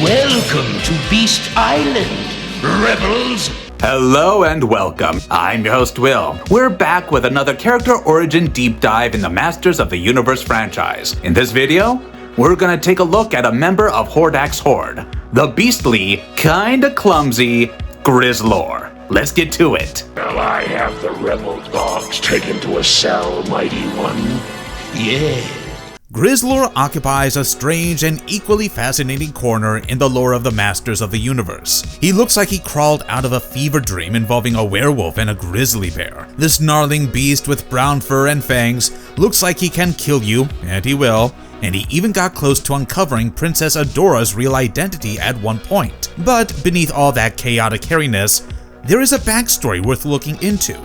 Welcome to Beast Island, rebels. Hello and welcome. I'm your host Will. We're back with another character origin deep dive in the Masters of the Universe franchise. In this video, we're gonna take a look at a member of Hordak's horde, the beastly, kinda clumsy Grizzlor. Let's get to it. Shall I have the rebel dogs taken to a cell, mighty one? Yeah. Grizzlor occupies a strange and equally fascinating corner in the lore of the Masters of the Universe. He looks like he crawled out of a fever dream involving a werewolf and a grizzly bear. The snarling beast with brown fur and fangs looks like he can kill you, and he will, and he even got close to uncovering Princess Adora's real identity at one point. But beneath all that chaotic hairiness, there is a backstory worth looking into.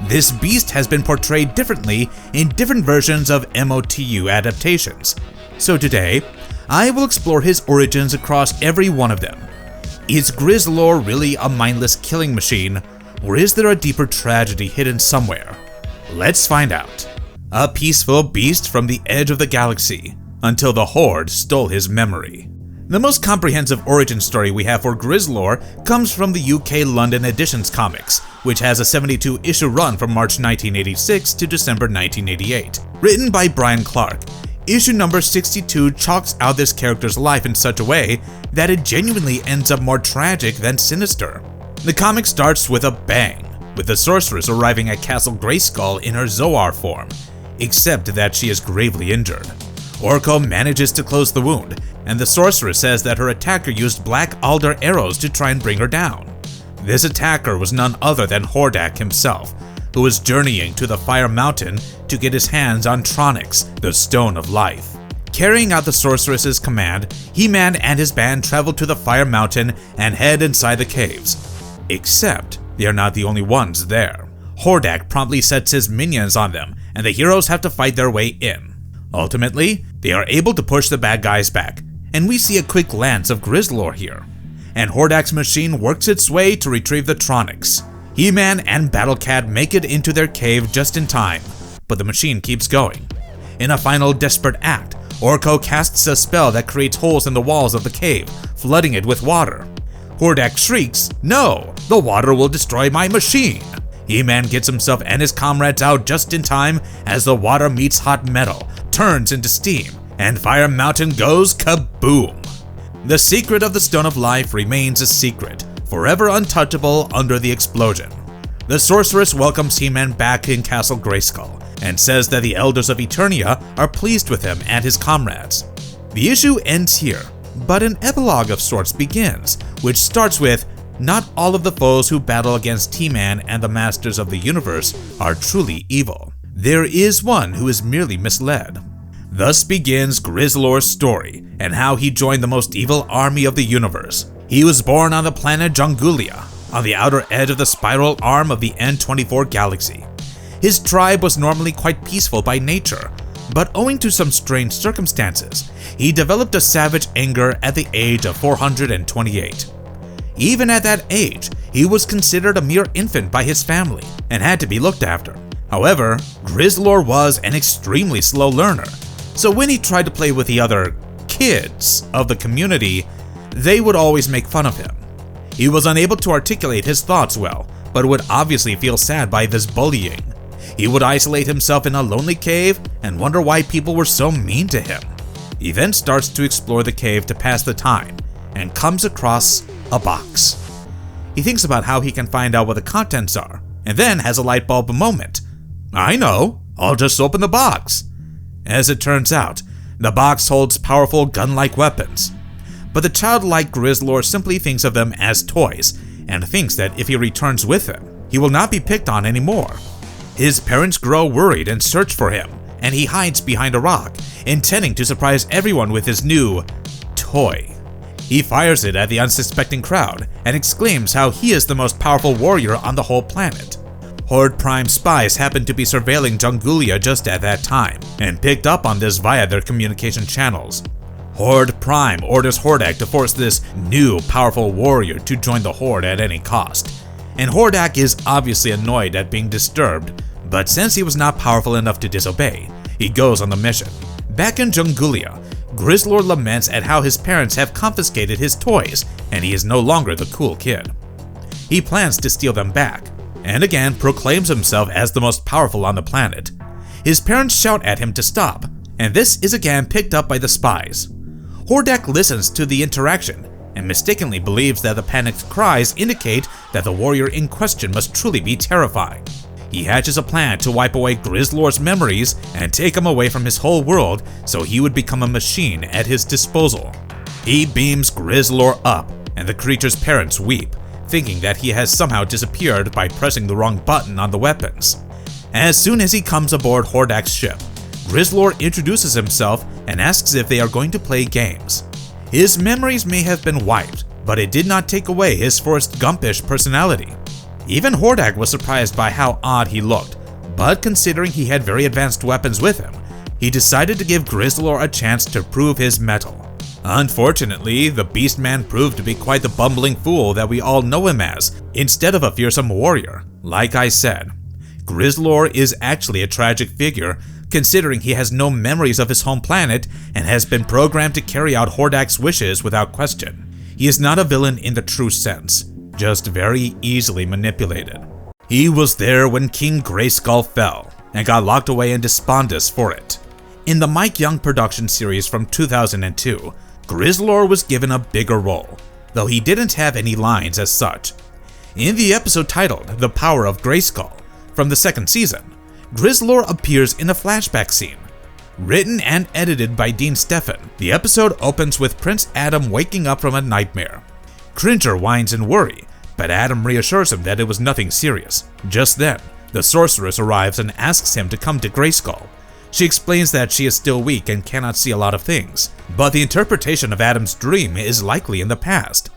This beast has been portrayed differently in different versions of MOTU adaptations. So today, I will explore his origins across every one of them. Is Grizzlor really a mindless killing machine, or is there a deeper tragedy hidden somewhere? Let's find out. A peaceful beast from the edge of the galaxy, until the Horde stole his memory. The most comprehensive origin story we have for Grizzlor comes from the UK London Editions comics, which has a 72-issue run from March 1986 to December 1988. Written by Brian Clark, issue number 62 chalks out this character's life in such a way that it genuinely ends up more tragic than sinister. The comic starts with a bang, with the sorceress arriving at Castle Grayskull in her Zoar form, except that she is gravely injured. Orko manages to close the wound, and the sorceress says that her attacker used black alder arrows to try and bring her down. This attacker was none other than Hordak himself, who was journeying to the Fire Mountain to get his hands on Tronix, the Stone of Life. Carrying out the sorceress's command, He-Man and his band travel to the Fire Mountain and head inside the caves. Except, they are not the only ones there. Hordak promptly sets his minions on them, and the heroes have to fight their way in. Ultimately, they are able to push the bad guys back, and we see a quick glance of Grizzlor here. And Hordak's machine works its way to retrieve the Tronix. He-Man and Battlecat make it into their cave just in time, but the machine keeps going. In a final desperate act, Orko casts a spell that creates holes in the walls of the cave, flooding it with water. Hordak shrieks, "No! The water will destroy my machine!" He-Man gets himself and his comrades out just in time as the water meets hot metal, turns into steam, and Fire Mountain goes kaboom! The secret of the Stone of Life remains a secret, forever untouchable under the explosion. The sorceress welcomes He-Man back in Castle Grayskull, and says that the Elders of Eternia are pleased with him and his comrades. The issue ends here, but an epilogue of sorts begins, which starts with, not all of the foes who battle against He-Man and the Masters of the Universe are truly evil. There is one who is merely misled. Thus begins Grizzlor's story, and how he joined the most evil army of the universe. He was born on the planet Jungulia, on the outer edge of the spiral arm of the N24 galaxy. His tribe was normally quite peaceful by nature, but owing to some strange circumstances, he developed a savage anger at the age of 428. Even at that age, he was considered a mere infant by his family, and had to be looked after. However, Grizzlor was an extremely slow learner, so when he tried to play with the other kids of the community, they would always make fun of him. He was unable to articulate his thoughts well, but would obviously feel sad by this bullying. He would isolate himself in a lonely cave and wonder why people were so mean to him. He then starts to explore the cave to pass the time, and comes across a box. He thinks about how he can find out what the contents are, and then has a light bulb moment. I know, I'll just open the box. As it turns out, the box holds powerful gun-like weapons. But the childlike Grizzlor simply thinks of them as toys, and thinks that if he returns with them, he will not be picked on anymore. His parents grow worried and search for him, and he hides behind a rock, intending to surprise everyone with his new toy. He fires it at the unsuspecting crowd, and exclaims how he is the most powerful warrior on the whole planet. Horde Prime spies happened to be surveilling Jungulia just at that time, and picked up on this via their communication channels. Horde Prime orders Hordak to force this new powerful warrior to join the Horde at any cost, and Hordak is obviously annoyed at being disturbed, but since he was not powerful enough to disobey, he goes on the mission. Back in Jungulia, Grizzlor laments at how his parents have confiscated his toys and he is no longer the cool kid. He plans to steal them back, and again proclaims himself as the most powerful on the planet. His parents shout at him to stop, and this is again picked up by the spies. Hordak listens to the interaction and mistakenly believes that the panicked cries indicate that the warrior in question must truly be terrifying. He hatches a plan to wipe away Grizzlor's memories and take him away from his whole world so he would become a machine at his disposal. He beams Grizzlor up, and the creature's parents weep, thinking that he has somehow disappeared by pressing the wrong button on the weapons. As soon as he comes aboard Hordak's ship, Grizzlor introduces himself and asks if they are going to play games. His memories may have been wiped, but it did not take away his Forrest Gumpish personality. Even Hordak was surprised by how odd he looked, but considering he had very advanced weapons with him, he decided to give Grizzlor a chance to prove his mettle. Unfortunately, the Beast Man proved to be quite the bumbling fool that we all know him as, instead of a fearsome warrior. Like I said, Grizzlor is actually a tragic figure, considering he has no memories of his home planet and has been programmed to carry out Hordak's wishes without question. He is not a villain in the true sense, just very easily manipulated. He was there when King Grayskull fell, and got locked away in Despondus for it. In the Mike Young production series from 2002, Grizzlor was given a bigger role, though he didn't have any lines as such. In the episode titled The Power of Grayskull, from the second season, Grizzlor appears in a flashback scene. Written and edited by Dean Stephan, the episode opens with Prince Adam waking up from a nightmare. Cringer whines in worry, but Adam reassures him that it was nothing serious. Just then, the sorceress arrives and asks him to come to Grayskull. She explains that she is still weak and cannot see a lot of things, but the interpretation of Adam's dream is likely in the past.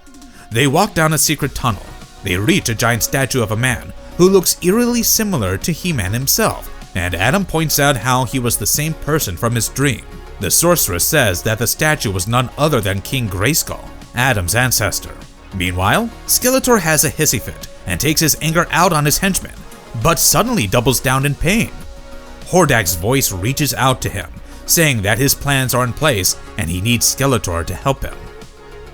They walk down a secret tunnel. They reach a giant statue of a man who looks eerily similar to He-Man himself, and Adam points out how he was the same person from his dream. The sorceress says that the statue was none other than King Grayskull, Adam's ancestor. Meanwhile, Skeletor has a hissy fit and takes his anger out on his henchman, but suddenly doubles down in pain. Hordak's voice reaches out to him, saying that his plans are in place and he needs Skeletor to help him.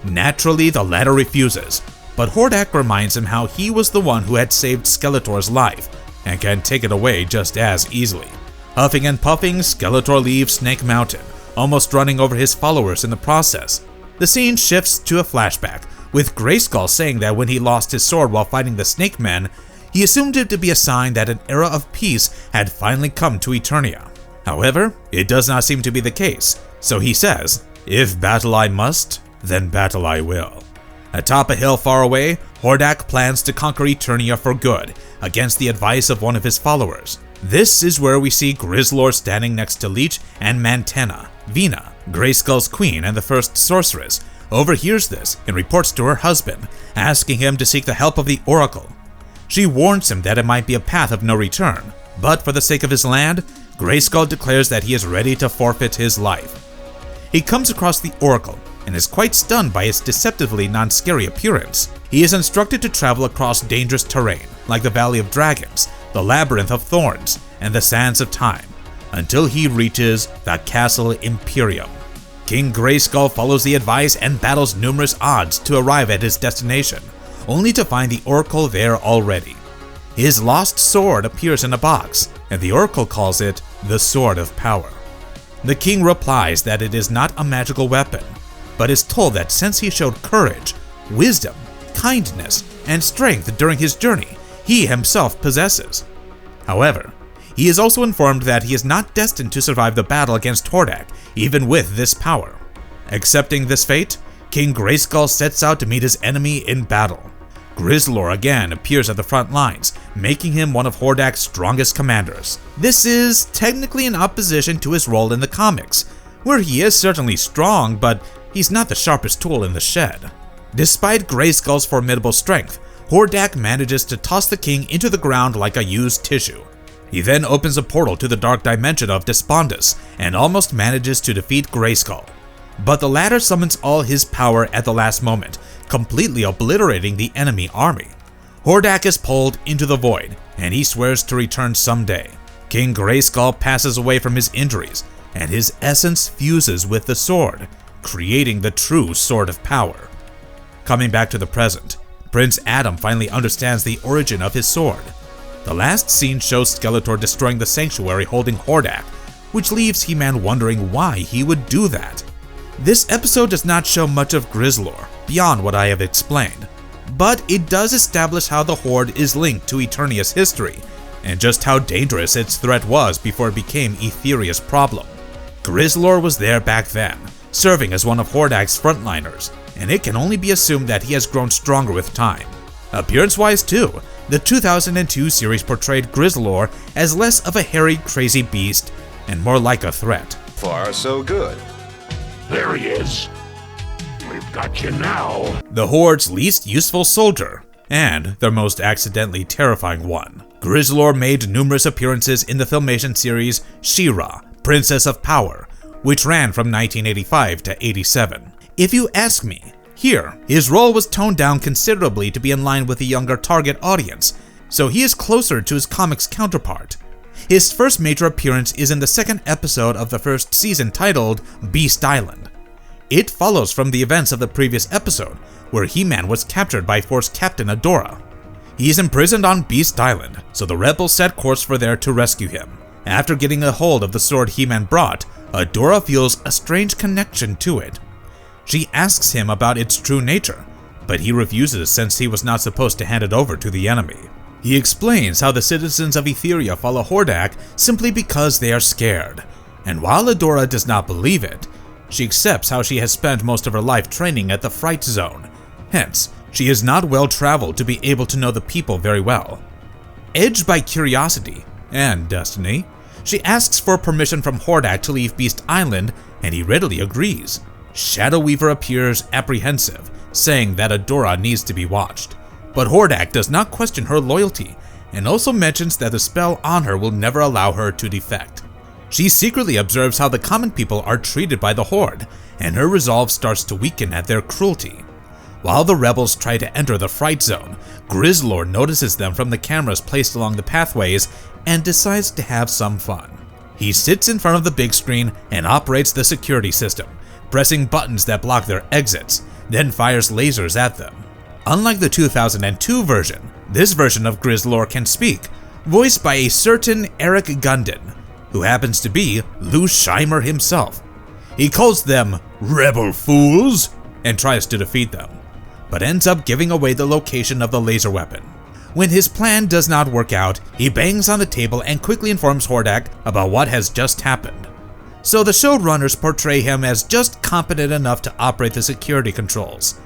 Naturally, the latter refuses, but Hordak reminds him how he was the one who had saved Skeletor's life and can take it away just as easily. Huffing and puffing, Skeletor leaves Snake Mountain, almost running over his followers in the process. The scene shifts to a flashback, with Grayskull saying that when he lost his sword while fighting the Snake Men, he assumed it to be a sign that an era of peace had finally come to Eternia. However, it does not seem to be the case, so he says, "If battle I must, then battle I will." Atop a hill far away, Hordak plans to conquer Eternia for good, against the advice of one of his followers. This is where we see Grizzlor standing next to Leech and Mantena. Vina, Grayskull's queen and the first sorceress, overhears this and reports to her husband, asking him to seek the help of the Oracle. She warns him that it might be a path of no return, but for the sake of his land, Grayskull declares that he is ready to forfeit his life. He comes across the Oracle and is quite stunned by its deceptively non-scary appearance. He is instructed to travel across dangerous terrain, like the Valley of Dragons, the Labyrinth of Thorns, and the Sands of Time, until he reaches the Castle Imperium. King Grayskull follows the advice and battles numerous odds to arrive at his destination, only to find the Oracle there already. His lost sword appears in a box, and the Oracle calls it the Sword of Power. The king replies that it is not a magical weapon, but is told that since he showed courage, wisdom, kindness, and strength during his journey, he himself possesses. However, he is also informed that he is not destined to survive the battle against Hordak, even with this power. Accepting this fate, King Grayskull sets out to meet his enemy in battle. Grizzlor again appears at the front lines, making him one of Hordak's strongest commanders. This is technically in opposition to his role in the comics, where he is certainly strong, but he's not the sharpest tool in the shed. Despite Grayskull's formidable strength, Hordak manages to toss the king into the ground like a used tissue. He then opens a portal to the dark dimension of Despondus and almost manages to defeat Grayskull. But the latter summons all his power at the last moment, completely obliterating the enemy army. Hordak is pulled into the void, and he swears to return someday. King Grayskull passes away from his injuries, and his essence fuses with the sword, creating the true Sword of Power. Coming back to the present, Prince Adam finally understands the origin of his sword. The last scene shows Skeletor destroying the sanctuary holding Hordak, which leaves He-Man wondering why he would do that. This episode does not show much of Grizzlor, beyond what I have explained, but it does establish how the Horde is linked to Eternia's history, and just how dangerous its threat was before it became Etheria's problem. Grizzlor was there back then, serving as one of Hordak's frontliners, and it can only be assumed that he has grown stronger with time. Appearance-wise too, the 2002 series portrayed Grizzlor as less of a hairy, crazy beast and more like a threat. Far so good. There he is. We've got you now. The Horde's least useful soldier, and their most accidentally terrifying one. Grizzlor made numerous appearances in the Filmation series She-Ra, Princess of Power, which ran from 1985 to 87. If you ask me, here, his role was toned down considerably to be in line with a younger target audience, so he is closer to his comics counterpart. His first major appearance is in the second episode of the first season titled Beast Island. It follows from the events of the previous episode, where He-Man was captured by Force Captain Adora. He is imprisoned on Beast Island, so the rebels set course for there to rescue him. After getting a hold of the sword He-Man brought, Adora feels a strange connection to it. She asks him about its true nature, but he refuses since he was not supposed to hand it over to the enemy. He explains how the citizens of Etheria follow Hordak simply because they are scared, and while Adora does not believe it, she accepts how she has spent most of her life training at the Fright Zone. Hence, she is not well traveled to be able to know the people very well. Edged by curiosity and destiny, she asks for permission from Hordak to leave Beast Island, and he readily agrees. Shadow Weaver appears apprehensive, saying that Adora needs to be watched. But Hordak does not question her loyalty, and also mentions that the spell on her will never allow her to defect. She secretly observes how the common people are treated by the Horde, and her resolve starts to weaken at their cruelty. While the rebels try to enter the Fright Zone, Grizzlor notices them from the cameras placed along the pathways and decides to have some fun. He sits in front of the big screen and operates the security system, pressing buttons that block their exits, then fires lasers at them. Unlike the 2002 version, this version of Grizzlor can speak, voiced by a certain Eric Gundin, who happens to be Lou Scheimer himself. He calls them rebel fools and tries to defeat them, but ends up giving away the location of the laser weapon. When his plan does not work out, he bangs on the table and quickly informs Hordak about what has just happened. So the showrunners portray him as just competent enough to operate the security controls.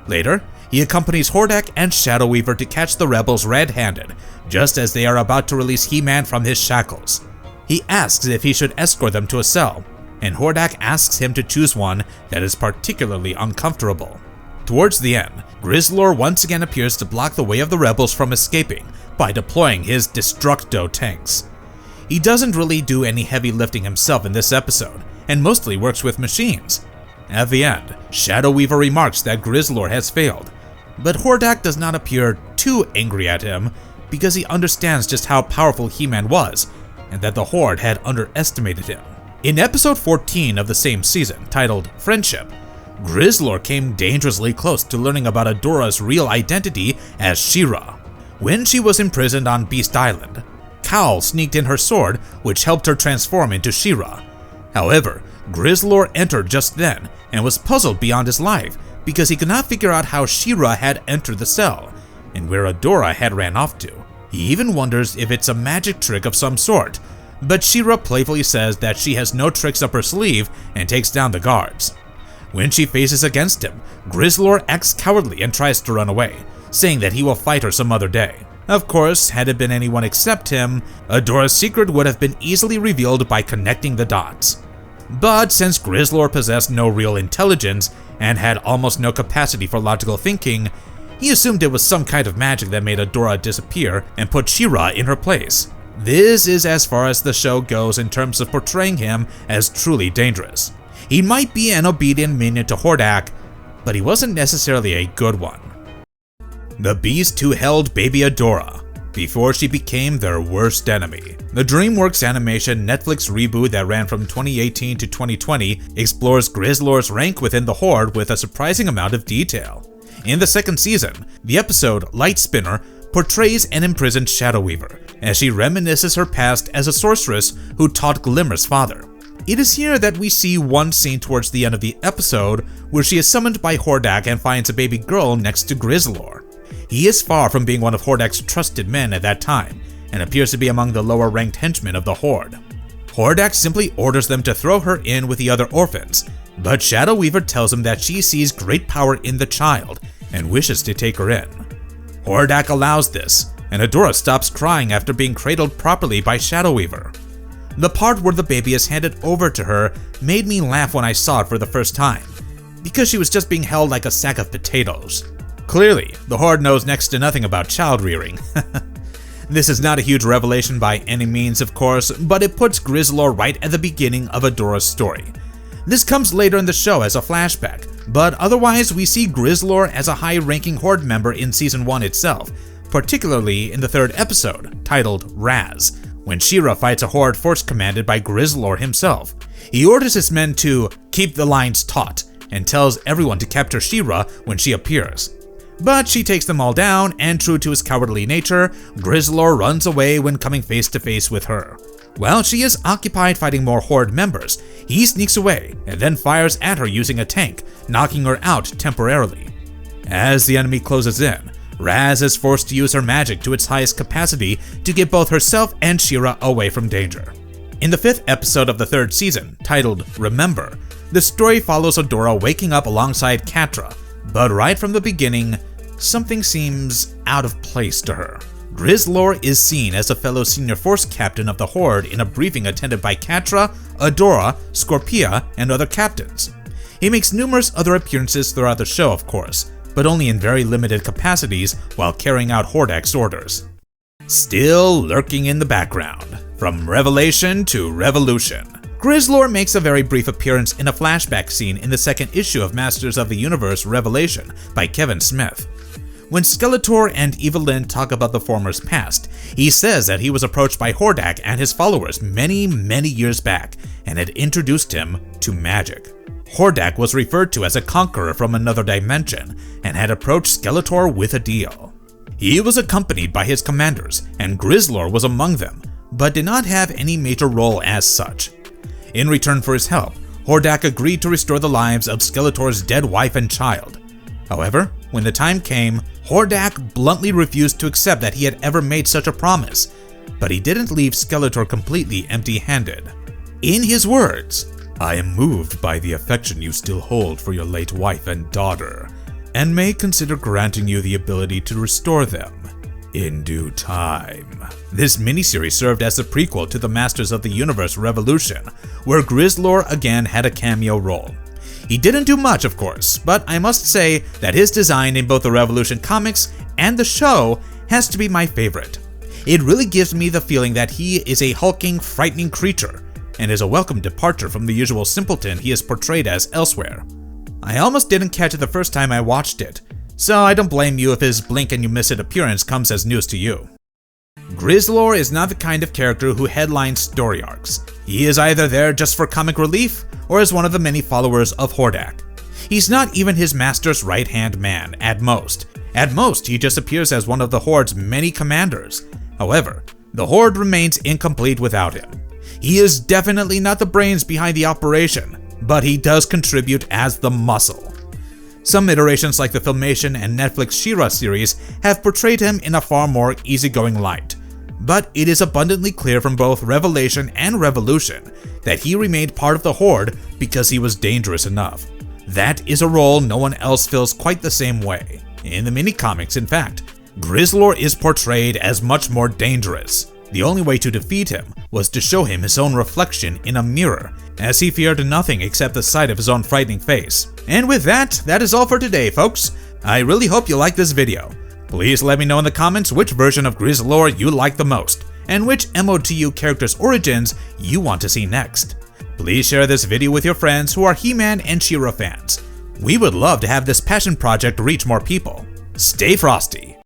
Later, he accompanies Hordak and Shadow Weaver to catch the rebels red-handed, just as they are about to release He-Man from his shackles. He asks if he should escort them to a cell, and Hordak asks him to choose one that is particularly uncomfortable. Towards the end, Grizzlor once again appears to block the way of the rebels from escaping by deploying his Destructo tanks. He doesn't really do any heavy lifting himself in this episode, and mostly works with machines. At the end, Shadow Weaver remarks that Grizzlor has failed, but Hordak does not appear too angry at him because he understands just how powerful He-Man was, and that the Horde had underestimated him. In episode 14 of the same season, titled Friendship, Grizzlor came dangerously close to learning about Adora's real identity as She-Ra. When she was imprisoned on Beast Island, Cowl sneaked in her sword, which helped her transform into She-Ra. However, Grizzlor entered just then and was puzzled beyond his life because he could not figure out how She-Ra had entered the cell and where Adora had ran off to. He even wonders if it's a magic trick of some sort, but She-Ra playfully says that she has no tricks up her sleeve and takes down the guards. When she faces against him, Grizzlor acts cowardly and tries to run away, saying that he will fight her some other day. Of course, had it been anyone except him, Adora's secret would have been easily revealed by connecting the dots. But since Grizzlor possessed no real intelligence and had almost no capacity for logical thinking, he assumed it was some kind of magic that made Adora disappear and put She-Ra in her place. This is as far as the show goes in terms of portraying him as truly dangerous. He might be an obedient minion to Hordak, but he wasn't necessarily a good one. The Beast who held baby Adora before she became their worst enemy. The DreamWorks animation Netflix reboot that ran from 2018 to 2020 explores Grizzlor's rank within the Horde with a surprising amount of detail. In the second season, the episode Light Spinner portrays an imprisoned Shadow Weaver, as she reminisces her past as a sorceress who taught Glimmer's father. It is here that we see one scene towards the end of the episode where she is summoned by Hordak and finds a baby girl next to Grizzlor. He is far from being one of Hordak's trusted men at that time, and appears to be among the lower-ranked henchmen of the Horde. Hordak simply orders them to throw her in with the other orphans, but Shadow Weaver tells him that she sees great power in the child and wishes to take her in. Hordak allows this, and Adora stops crying after being cradled properly by Shadow Weaver. The part where the baby is handed over to her made me laugh when I saw it for the first time, because she was just being held like a sack of potatoes. Clearly, the Horde knows next to nothing about child rearing. This is not a huge revelation by any means, of course, but it puts Grizzlor right at the beginning of Adora's story. This comes later in the show as a flashback, but otherwise we see Grizzlor as a high-ranking Horde member in Season 1 itself, particularly in the third episode, titled Raz, when She-Ra fights a Horde force commanded by Grizzlor himself. He orders his men to keep the lines taut, and tells everyone to capture She-Ra when she appears. But she takes them all down, and true to his cowardly nature, Grizzlor runs away when coming face to face with her. While she is occupied fighting more Horde members, he sneaks away and then fires at her using a tank, knocking her out temporarily. As the enemy closes in, Raz is forced to use her magic to its highest capacity to get both herself and She-Ra away from danger. In the fifth episode of the third season, titled Remember, the story follows Adora waking up alongside Catra, but right from the beginning, something seems out of place to her. Grizzlor is seen as a fellow senior force captain of the Horde in a briefing attended by Catra, Adora, Scorpia, and other captains. He makes numerous other appearances throughout the show, of course, but only in very limited capacities while carrying out Hordak's orders. Still lurking in the background, from revelation to revolution, Grizzlor makes a very brief appearance in a flashback scene in the second issue of Masters of the Universe Revelation by Kevin Smith. When Skeletor and Evelyn talk about the former's past, he says that he was approached by Hordak and his followers many years back and had introduced him to magic. Hordak was referred to as a conqueror from another dimension and had approached Skeletor with a deal. He was accompanied by his commanders, and Grizzlor was among them, but did not have any major role as such. In return for his help, Hordak agreed to restore the lives of Skeletor's dead wife and child. However, when the time came, Hordak bluntly refused to accept that he had ever made such a promise, but he didn't leave Skeletor completely empty-handed. In his words, "I am moved by the affection you still hold for your late wife and daughter, and may consider granting you the ability to restore them in due time." This miniseries served as a prequel to the Masters of the Universe Revolution, where Grizzlor again had a cameo role. He didn't do much, of course, but I must say that his design in both the Revolution comics and the show has to be my favorite. It really gives me the feeling that he is a hulking, frightening creature, and is a welcome departure from the usual simpleton he is portrayed as elsewhere. I almost didn't catch it the first time I watched it, so I don't blame you if his blink and you miss it appearance comes as news to you. Grizzlor is not the kind of character who headlines story arcs. He is either there just for comic relief, or as one of the many followers of Hordak. He's not even his master's right-hand man, at most. At most, he just appears as one of the Horde's many commanders. However, the Horde remains incomplete without him. He is definitely not the brains behind the operation, but he does contribute as the muscle. Some iterations like the Filmation and Netflix She-Ra series have portrayed him in a far more easygoing light, but it is abundantly clear from both Revelation and Revolution that he remained part of the Horde because he was dangerous enough. That is a role no one else fills quite the same way. In the mini-comics, in fact, Grizzlor is portrayed as much more dangerous. The only way to defeat him was to show him his own reflection in a mirror, as he feared nothing except the sight of his own frightening face. And with that, that is all for today, folks. I really hope you liked this video. Please let me know in the comments which version of Grizzlor you like the most, and which MOTU character's origins you want to see next. Please share this video with your friends who are He-Man and She-Ra fans. We would love to have this passion project reach more people. Stay frosty!